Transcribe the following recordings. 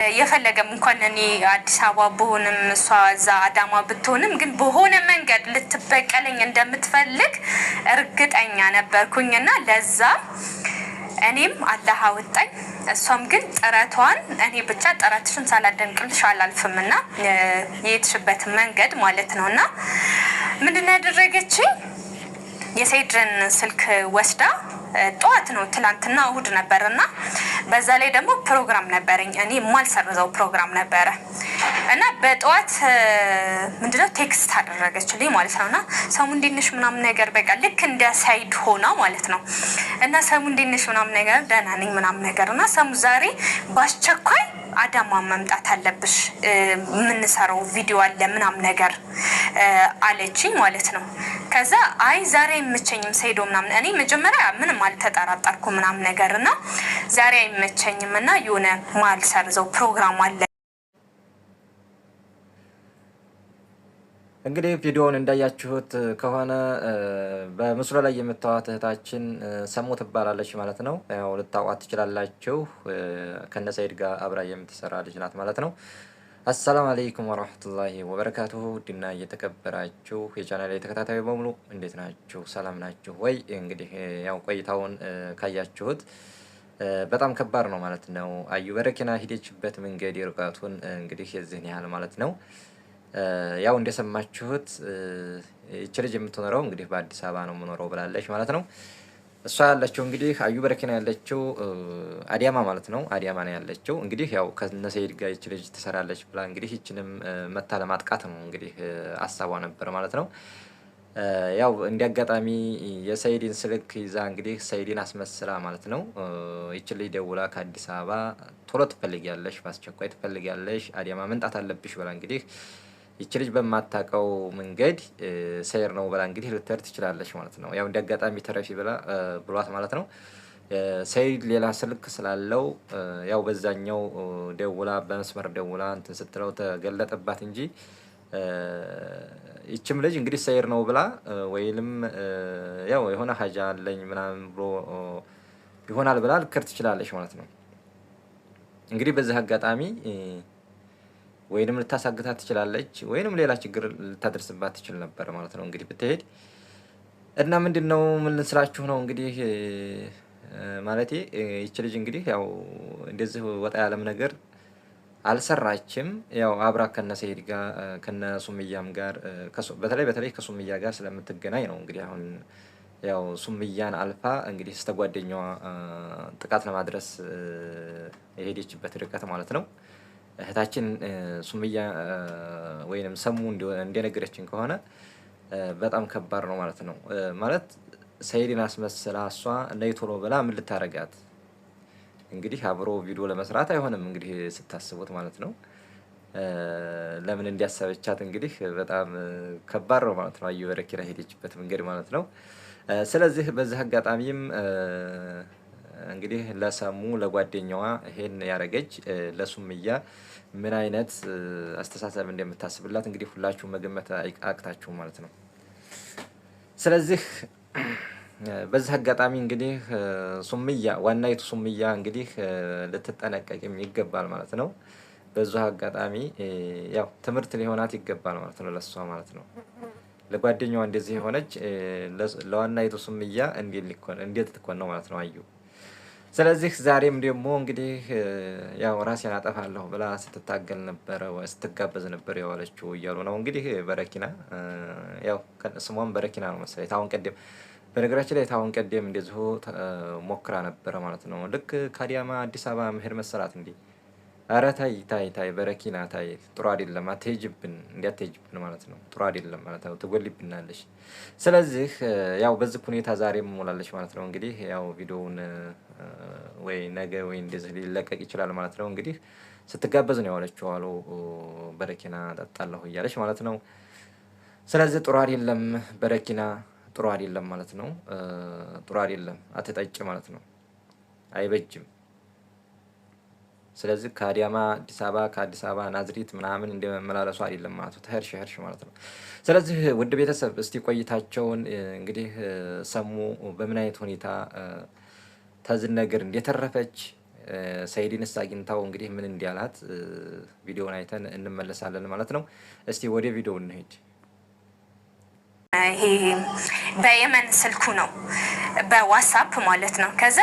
የፈለገም እንኳን እኔ አዲስ አበባ ብሆንም እሷ እዛ አዳማ ብትሆንም ግን በሆነ መንገድ ልትበቀለኝ እንደምትፈልግ እርግጠኛ ነበርኩኝና ለዛ እኔም አላህ አወጣኝ። እሷም ግን ጥረቷን እኔ ብቻ ጥረትሽን ሳላደንቅልሽ አላልፍምና የሄድሽበት መንገድ ማለት ነውና ምንድነው ያደረገችኝ? የሰይድን ስልክ ወስዳ ጠዋት ነው ትላንትና እሁድ ነበርና በዛ ላይ ደግሞ ፕሮግራም ነበረኝ እኔ ማልሰርዘው ፕሮግራም ነበረ እና በጠዋት ምንድነው ቴክስት አደረገችልኝ ማለት ነውና ሰሙ እንዴት ነሽ ምናምን ነገር በቃ ልክ እንደ ሰይድ ሆና ማለት ነው እና ሰሙ እንዴት ነሽ ምናምን ነገር ደህና ነኝ ምናምን ነገርና ሰሙ ዛሬ ባስቸኳይ አዳማ መምጣት አለብሽ የምንሰራው ቪዲዮ አለ ምናምን ነገር አለችኝ ማለት ነው። ከዛ አይ ዛሬ አይመቸኝም ሰይዶ ምናምን እኔ መጀመሪያ ምንም አልተጠራጠርኩ ምናምን ነገርና ዛሬ አይመቸኝም እና የሆነ ማልሰርዘው ፕሮግራም አለ። እንግዲህ ቪዲዮውን እንዳያችሁት ከሆነ በምስሉ ላይ የምታዩት እህታችን ሰሙ ትባላለች ማለት ነው። ያው ልታውቋት ትችላላችሁ። ከነ ሰይድ ጋር አብራ የምትሰራ ልጅ ናት ማለት ነው። አሰላሙ አለይኩም ወራህመቱላሂ ወበረካቱሁ። ዲና እየተከበራችሁ የቻናሌ ተከታታዮች በሙሉ እንዴት ናችሁ? ሰላም ናችሁ ወይ? እንግዲህ ያው ቆይታውን ካያችሁት በጣም ከባድ ነው ማለት ነው። አዩ በረኪና ሂደችበት መንገድ ርቀቱን እንግዲህ የዚህን ያህል ማለት ነው። ያው እንደሰማችሁት እቺ ልጅ የምትኖረው እንግዲህ በአዲስ አበባ ነው የምኖረው ብላለች ማለት ነው። እሷ ያለችው እንግዲህ አዩ በረኪና ያለችው አዲያማ ማለት ነው። አዲያማ ነው ያለችው። እንግዲህ ያው ከነ ሰይድ ጋር እቺ ልጅ ትሰራለች ብላ እንግዲህ እቺንም መታ ለማጥቃት ነው እንግዲህ አሳቧ ነበር ማለት ነው። ያው እንዲያጋጣሚ የሰይድን ስልክ ይዛ እንግዲህ ሰይድን አስመስላ ማለት ነው እቺ ልጅ ደውላ ከአዲስ አበባ ቶሎ ትፈልጊያለሽ፣ በአስቸኳይ ትፈልጊያለሽ፣ አዲያማ መምጣት አለብሽ ብላ እንግዲህ ይቺ ልጅ በማታውቀው መንገድ ሰይር ነው ብላ እንግዲህ ልትሄድ ትችላለች ማለት ነው። ያው እንዲያጋጣሚ ተረፊ ብሏት ማለት ነው። ሰይድ ሌላ ስልክ ስላለው ያው በዛኛው ደውላ በመስመር ደውላ እንትን ስትለው ተገለጠባት እንጂ ይችም ልጅ እንግዲህ ሰይር ነው ብላ ወይንም ያው የሆነ ሀጃ አለኝ ምናምን ብሎ ይሆናል ብላ ልትሄድ ትችላለች ማለት ነው። እንግዲህ በዚህ አጋጣሚ ወይንም ልታሳግታት ትችላለች ወይንም ሌላ ችግር ልታደርስባት ትችል ነበር ማለት ነው እንግዲህ ብትሄድ እና ምንድነው ምን ልንስራችሁ ነው እንግዲህ ማለቴ ይቺ ልጅ እንግዲህ ያው እንደዚህ ወጣ ያለም ነገር አልሰራችም። ያው አብራ ከነ ሰይድ ጋር ከነ ሱምያም ጋር በተለይ ከሱምያ ጋር ስለምትገናኝ ነው እንግዲህ አሁን ያው ሱምያን አልፋ እንግዲህ ስተጓደኛዋ ጥቃት ለማድረስ የሄደችበት ርቀት ማለት ነው። እህታችን ሱምያ ወይንም ሰሙ እንደነገረችን ከሆነ በጣም ከባድ ነው ማለት ነው። ማለት ሰይድን አስመስላ እሷ ነይ ቶሎ ብላ ምን ልታረጋት እንግዲህ አብሮ ቪዲዮ ለመስራት አይሆንም እንግዲህ ስታስቡት ማለት ነው። ለምን እንዲያሰበቻት እንግዲህ በጣም ከባድ ነው ማለት ነው። አዩ በረኪና ሄደችበት መንገድ ማለት ነው። ስለዚህ በዚህ አጋጣሚም እንግዲህ ለሰሙ ለጓደኛዋ ይሄን ያረገች ለሱምያ ምን አይነት አስተሳሰብ እንደምታስብላት እንግዲህ ሁላችሁ መገመት አቅታችሁ ማለት ነው። ስለዚህ በዚህ አጋጣሚ እንግዲህ ሱምያ ዋናይቱ ሱምያ እንግዲህ ልትጠነቀቅም ይገባል ማለት ነው። በዚህ አጋጣሚ ያው ትምህርት ሊሆናት ይገባል ማለት ነው ለሷ ማለት ነው። ለጓደኛዋ እንደዚህ የሆነች ለዋናይቱ ሱምያ እንዴት ልትኮን ነው ማለት ነው አዩ። ስለዚህ ዛሬም ደግሞ እንግዲህ ያው ራሴን አጠፋለሁ ብላ ስትታገል ነበር ስትጋበዝ ነበር የዋለችው እያሉ ነው እንግዲህ በረኪና ያው ስሟም በረኪና ነው መሰለኝ። ታውን ቀደም በነገራችን ላይ ታውን ቀደም እንደዚሁ ሞክራ ነበር ማለት ነው። ልክ ከአዲያማ አዲስ አበባ መሄድ መሰላት እንዴ? ኧረ ታይ በረኪና ታይ፣ ጥሩ አይደለም፣ አትሄጂብን እንዲያትሄጂብን ማለት ነው። ጥሩ አይደለም ማለት ነው፣ ትጎልብናለሽ። ስለዚህ ያው በዚህ ሁኔታ ዛሬም ሞላለች ማለት ነው። እንግዲህ ያው ቪዲዮውን ወይ ነገ ወይ እንደዚህ ሊለቀቅ ይችላል ማለት ነው። እንግዲህ ስትጋበዝ ነው ያለችው አሉ በረኪና ጠጣለሁ እያለች ማለት ነው። ስለዚህ ጥሩ አይደለም በረኪና ጥሩ አይደለም ማለት ነው። ጥሩ አይደለም፣ አትጠጭ ማለት ነው። አይበጅም። ስለዚህ ከአዲያማ አዲስ አበባ ከአዲስ አበባ ናዝሬት ምናምን እንደመመላለሱ አይደለም ማለት ነው። ተህርሽ ማለት ነው። ስለዚህ ውድ ቤተሰብ እስቲ ቆይታቸውን እንግዲህ ሰሙ በምን አይነት ሁኔታ ተዝን ነገር እንደተረፈች ሰይድንስ አግኝታው እንግዲህ ምን እንዲያላት ቪዲዮውን አይተን እንመለሳለን ማለት ነው። እስቲ ወደ ቪዲዮ እንሄድ። ይሄ በየመን ስልኩ ነው በዋትስአፕ ማለት ነው። ከዛ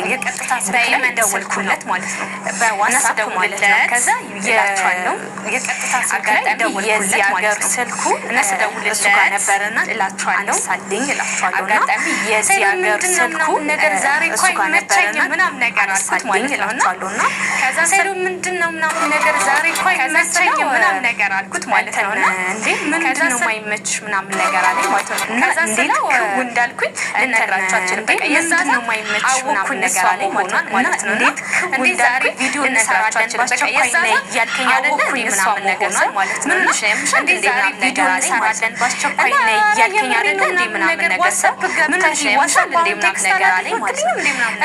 የቀጥታ በየመን ደወልኩለት ማለት ነው በዋትስአፕ ማለት ነው። ከዛ ይላችኋለሁ የቀጥታ ስልክ ላይ ደወልኩለት ማለት ነው። ስልኩ እነሱ ደውልለት ጋር ነበርና እላችኋለሁ ሳልኝ እላችኋለሁ አጋጣሚ የዚህ ሀገር ስልኩ ነገር ዛሬ እንኳን መቸኝ ምናምን ነገር አልኩት ማለት ነውና ከዛ ሰሩ ምንድነው ምናምን ነገር ዛሬ እንኳን መቸኝ ምናምን ነገር አልኩት ማለት ነውና እንዴ ምንድነው ማይመች ምናምን ነገር አለ ማለት ነው። ከዛ ስለው እንዳልኩኝ ልነግራችሁ በቃ የዛን ነው ማይመች ምናምን ነገር አለ ማለት ነው። እንዴ ዛሬ ቪዲዮ እንሰራለን በቃ የዛን ያልከኝ አይደለ ምናምን ነገር ነው ማለት ነው። እንዴ ዛሬ ቪዲዮ እንሰራለን ባስቸኳይ ነው ያልከኝ አይደለ ምናምን ነገር ዋትስአፕ ገብተሽ ዋትስአፕ እንዴ ምናምን ነገር አለ ማለት ነው።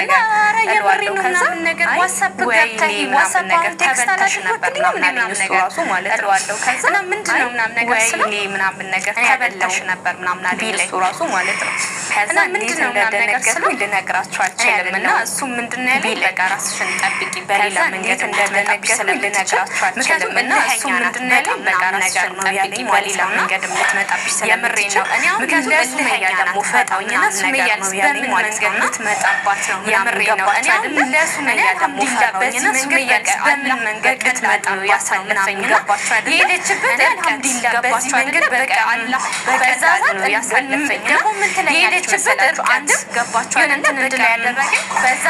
እና ኧረ የምሬ ነው ምናምን ነገር ዋትስአፕ ገብተሽ ዋትስአፕ ነገር ተበልተሽ ነበር ምናምን ነገር ራሱ ማለት ነው። ከዛ ምንድነው ምናምን ነገር ስለው ምናምን ነገር ተበልተሽ ነበር ምናምን አለኝ እሱ ራሱ ማለት ነው። ከዛ ምንድነው ምናምን ነገር ስለው ልነግራችሁ አልችልም እና እሱ ምንድነው ያለኝ በቃ ራስሽን ጠብቂ በሌላ መንገድ እንደምትጠብቂ ልነግራችሁ አልችልም እና እሱ ምንድነው ያለኝ በቃ ራስሽን ጠብቂ በሌላ መንገድ የምትመጣብሽ የምሬ ነው። እኔ አሁን ለሱ ደግሞ ፈጣውኝ እና ሱመያ በምን መንገድ ልትመጣባት ነው የምሬ ነው። እኔ አሁን ለሱ ደግሞ ፈጣውኝ እና ሱመያ በምን መንገድ ልትመጣ ነው ያሳለፈኝ ገባችሁ አይደል? የሄደችበት አልሐምዱሊላህ በዚህ መንገድ በቃ አላህ በዛ ነው ያሳለፈኝ ደግሞ ምን ትለኛለች መሰላችሁ? አንድ ገባችሁ አይደል? እንድላ ያደረገኝ በዛ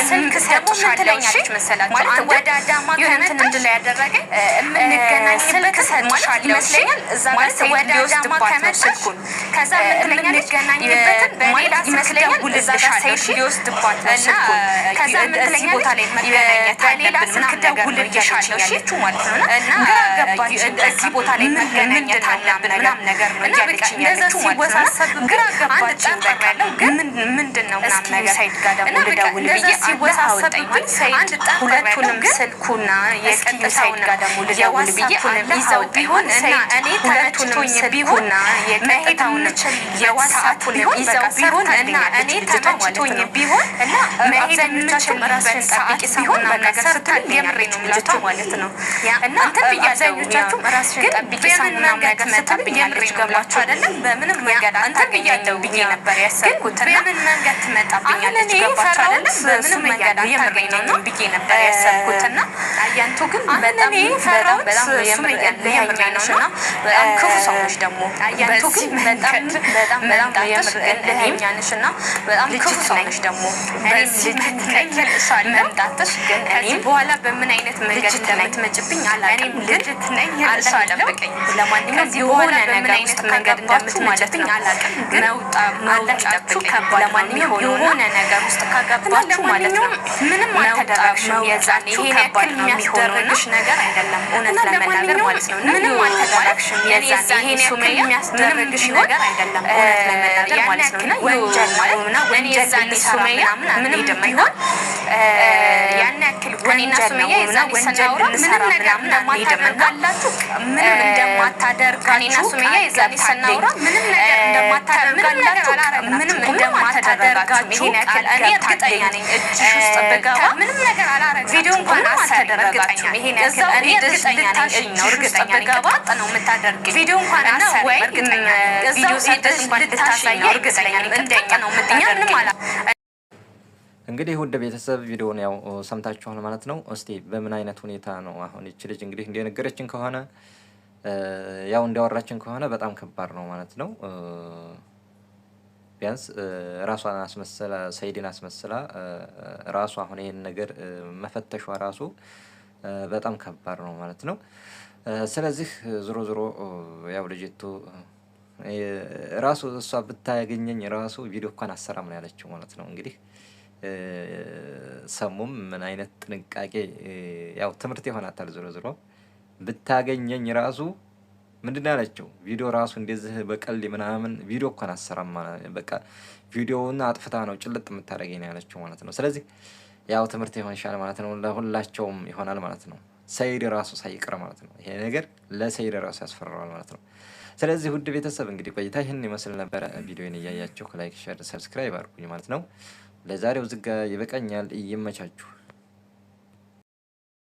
ስልክ ሰጥሻለሁ መሰላችሁ? ማለት ወደ አዳማ ከመጣ እንድላ ያደረገኝ የምንገናኝበት ሰጥሻለሁ ይመስለኛል። እዛ ማለት ወደ አዳማ ከመጣ ስልኩን ከዛ ምን ትለኛለች? የምንገናኝበትን በሌላ ይመስለኛል እዛ ጋር ሰይሽ ሊወስድባት ነው ስልኩን። ከዛ ምን ትለኛለች? ቦታ ላይ መገናኘት አለብን ስልክ ደውልልሻለሁ እሺ ማለት ነው እና ገባችሁ እዚህ ቦታ ላይ መገናኘት አለብን ምናምን ነገር ነው እያለችኝ ያለችው ማለት ነው። ግራ ገባችኝ በቃ ግን ምንድነው ምናምን ነገር ሳይድ ጋር ደግሞ ልደውል ብዬ ሲወሳሰብኝ አንድ ሁለቱንም ስልኩና የቀጥታውን ጋር ደግሞ ልደውል ብዬ ይዘው ቢሆን እና እኔ ተመችቶኝ ቢሆንና የቀጥታውን የዋትስአፑን ይዘው ቢሆን እና እኔ ተመችቶኝ ቢሆን እና አብዛኞቻችሁ ራስሽን ጠብቂ ሲሆን ነገር ስትል የምሬ ነው የምላችሁ ማለት ነው። እና አብዛኞቻችሁ ራስሽን ጠብቂ ሲሆን ነገር ስትል የምሬ ነው ገባችሁ አይደለም? በምንም መንገድ አታገኘው ብዬ ነበር ያሰብኩት። በምን መንገድ ትመጣብኛለች ገባችሁ አይደለም? በምንም መንገድ የምሬ ነው ብዬ ነበር ያሰብኩት። እና አያንቱ ግን በጣም የምሬ ነውና በጣም ክፉ ሰው ነሽ ደግሞ አያንቱ ግን በጣም እልኸኛ ነሽና በጣም ክፉ ሰው ነሽ ደግሞ በዚህ መምጣትሽ ግን ከዚህ በኋላ በምን አይነት መንገድ እንደምትመጭብኝ አላውቅም። ልጅት ነኝ አልጠብቀኝ ለማንኛውም የሆነ ነገር ውስጥ መንገድ እንደምትመጭብኝ አላውቅም። ግን መውጣችሁ ከባድ ለማንኛውም የሆነ ነገር ውስጥ ካገባችሁ ማለት ነው ምንም አልተደረግሽም። የዛኔ ይሄ ያክል የሚያስደርግሽ ነገር አይደለም እውነት ለመናገር ማለት ነው። ምንም አልተደረግሽም። የዛኔ ይሄ ያክል የሚያስደርግሽ ነገር አይደለም እውነት ለመናገር ማለት ነው። ወንጀል ማለት ነው። ወንጀል ሱመያ ምንም ቢሆን ያን ያክል እኔና ሱመያ የዛኔ ስናወራ ምንም ነገር እንደማታደርጋላችሁ ምንም እንደማታደርጋችሁ እኔና ሱመያ የዛኔ ስናወራ ምንም ነገር እንደማታደርጋላችሁ ምንም እንደማታደርጋችሁ ይሄን ያክል እኔ እርግጠኛ ነኝ። እጅሽ ውስጥ ብገባ ምንም ነገር አላረግም። ቪዲዮ እንኳን አልተደረጋችሁም። ይሄን ያክል እኔ እርግጠኛ ነኝ። እጅሽ ውስጥ ብገባ ነው የምታደርጊው። ቪዲዮ እንኳን አሳይ እርግጠኛ ቪዲዮ ሲደስ እንኳን ልታሳይ እርግጠኛ ነኝ። እንደኛ ነው የምታደርጊው ምንም አላ እንግዲህ ውድ ቤተሰብ ቪዲዮውን ያው ሰምታችኋል ማለት ነው። እስቲ በምን አይነት ሁኔታ ነው አሁን እቺ ልጅ እንግዲህ እንደነገረችን ከሆነ ያው እንዳወራችን ከሆነ በጣም ከባድ ነው ማለት ነው። ቢያንስ ራሷን አስመስላ ሰይድን አስመስላ ራሷ አሁን ይሄን ነገር መፈተሿ ራሱ በጣም ከባድ ነው ማለት ነው። ስለዚህ ዞሮ ዞሮ ያው ልጅቱ ራሱ እሷ ብታገኘኝ ራሱ ቪዲዮ እንኳን አሰራም ነው ያለችው ማለት ነው። እንግዲህ ሰሙም ምን አይነት ጥንቃቄ ያው ትምህርት ይሆናታል። ዞሮ ዞሮ ብታገኘኝ ራሱ ምንድን ነው ያለችው? ቪዲዮ ራሱ እንደዚህ በቀል ምናምን ቪዲዮ እንኳን አሰራም በቃ ቪዲዮውን አጥፍታ ነው ጭልጥ የምታደርገኝ ነው ያለችው ማለት ነው። ስለዚህ ያው ትምህርት ይሆንሻል ማለት ነው። ለሁላቸውም ይሆናል ማለት ነው። ሰይድ ራሱ ሳይቀር ማለት ነው። ይሄ ነገር ለሰይድ ራሱ ያስፈራዋል ማለት ነው። ስለዚህ ውድ ቤተሰብ እንግዲህ ቆይታ ይህን ይመስል ነበረ። ቪዲዮን እያያችሁ ላይክ፣ ሼር፣ ሰብስክራይብ አድርጉኝ ማለት ነው። ለዛሬው ዝጋ ይበቃኛል። ይመቻችሁ።